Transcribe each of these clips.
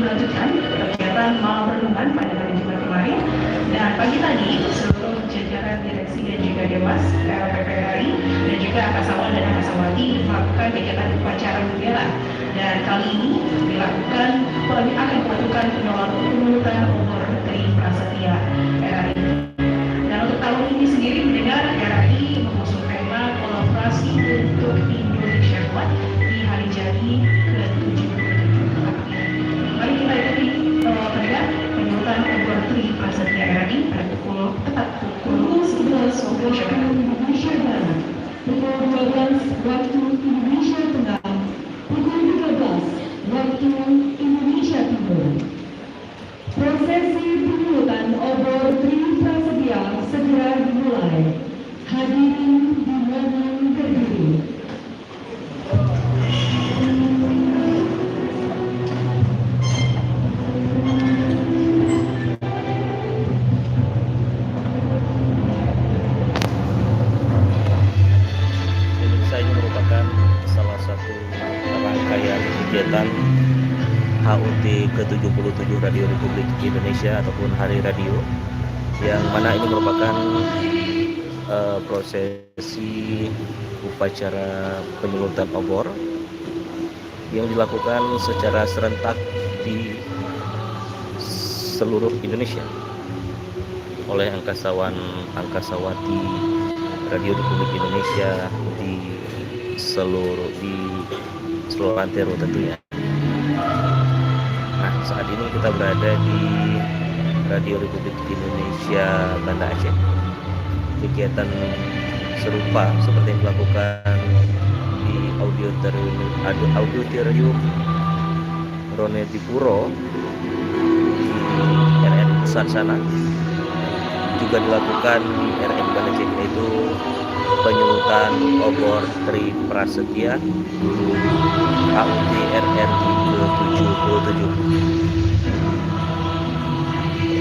dilanjutkan kegiatan malam renungan pada hari Jumat kemarin, dan pagi tadi seluruh jajaran direksi dan juga dewas PPRI dan juga angkasawan dan angkasawati melakukan kegiatan upacara bendera, dan kali ini akan dilakukan penyulutan obor Tri Prasetya RRI. Dan untuk tahun ini sendiri mendengar RRI mengusung tema kolaborasi untuk Indonesia Kuat di hari jadi ke-77. Mari kita ikuti pendengar penyulutan obor Tri Prasetya RRI pada tepat pukul 11 waktu Indonesia Barat, pukul 12 waktu Indonesia Tengah, pukul 13 waktu Indonesia Timur. Prosesi penyulutan obor Tri Prasetya segera dimulai. Hadirin dimohon berdiri. Ini merupakan salah satu rangkaian kegiatan HUT ke-77 Radio Republik Indonesia ataupun Hari Radio, yang mana ini merupakan prosesi upacara penyulutan obor yang dilakukan secara serentak di seluruh Indonesia oleh angkasawati Radio Republik Indonesia di seluruh antero tentunya. Nah, saat ini kita berada di Radio Republik Indonesia Banda Aceh. Kegiatan serupa seperti yang dilakukan di Auditorium Ronedipuro di RRI Pusat sana juga dilakukan di RRI Banda Aceh, yaitu penyulutan obor Tri Prasetya HUT RRI ke-77.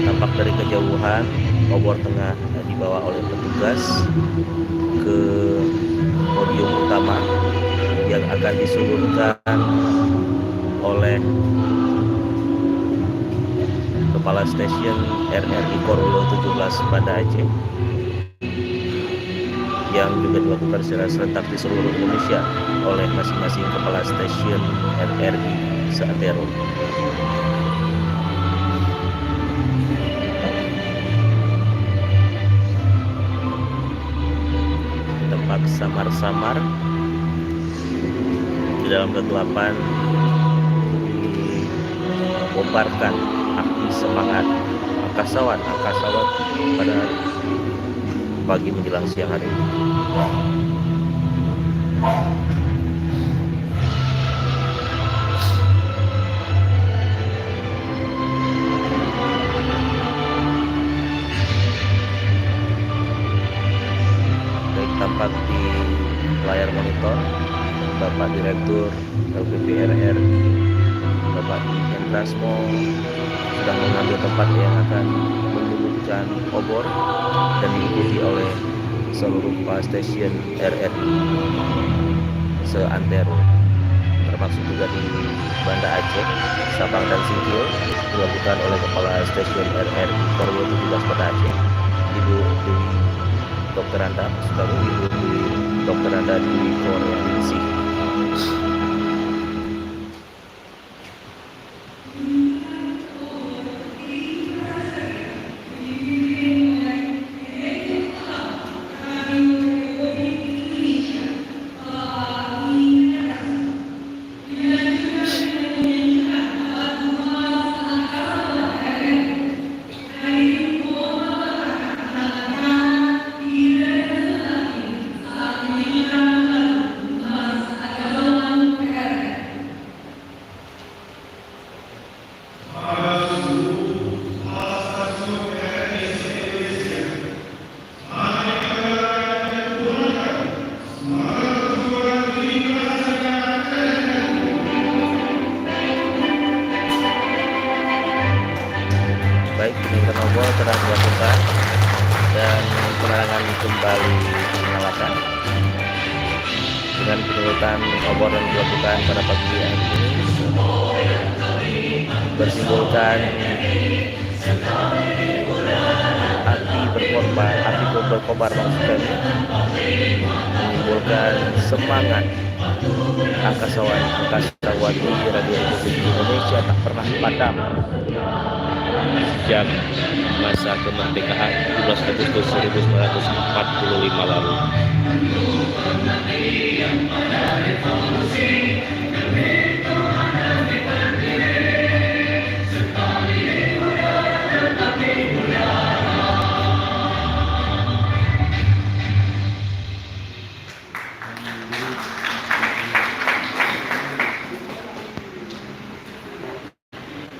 Tampak dari kejauhan obor tengah dibawa oleh petugas ke podium utama yang akan disulurkan oleh Kepala Stasiun RRI Korwilo 17 Banda Aceh, yang juga dilakukan secara serentak di seluruh Indonesia oleh masing-masing kepala stasiun RRI seantero. Tempat samar-samar di dalam kegelapan dikobarkan api semangat angkasawat pada pagi menjelang siang hari. Baik, tampak di layar monitor Bapak Direktur LPPRR, Bapak Hendrasmo sedang mengambil tempat yang akan menyulurkan obor dan diikuti oleh seluruh kepala stasiun RRI seantero, termasuk juga di Banda Aceh, Sabang dan Singkil dilakukan oleh kepala stasiun RRI Korwilo 17 Banda Aceh, Ibu Dewi Dr. Anda Sukaru, Ibu Dewi Dr. Anda Dwi Koreaningsih. Baik, penyulutan obor telah dilakukan dan penerangan kembali dinyalakan. Dengan penyulutan obor yang dilakukan pada pagi hari ini, bersimbolkan api berkobar maksudnya, menyimbolkan semangat angkasawati Radio Republik Indonesia tak pernah padam sejak masa kemerdekaan 17 Agustus 1945 lalu.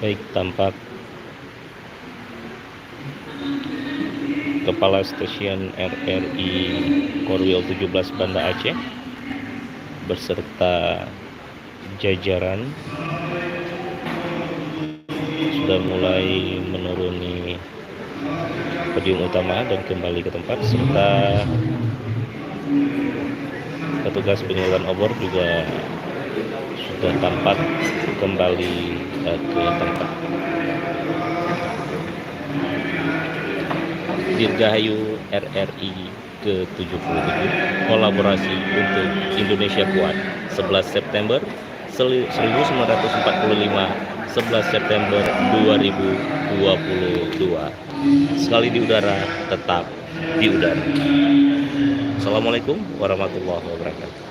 Baik, tampak Kepala Stasiun RRI Korwil 17 Banda Aceh beserta jajaran sudah mulai menuruni podium utama dan kembali ke tempat, serta petugas penyaluran obor juga sudah tampak kembali ke tempat. Dirgahayu RRI ke-77, kolaborasi untuk Indonesia Kuat, 11 September 1945, 11 September 2022. Sekali di udara, tetap di udara. Assalamualaikum warahmatullahi wabarakatuh.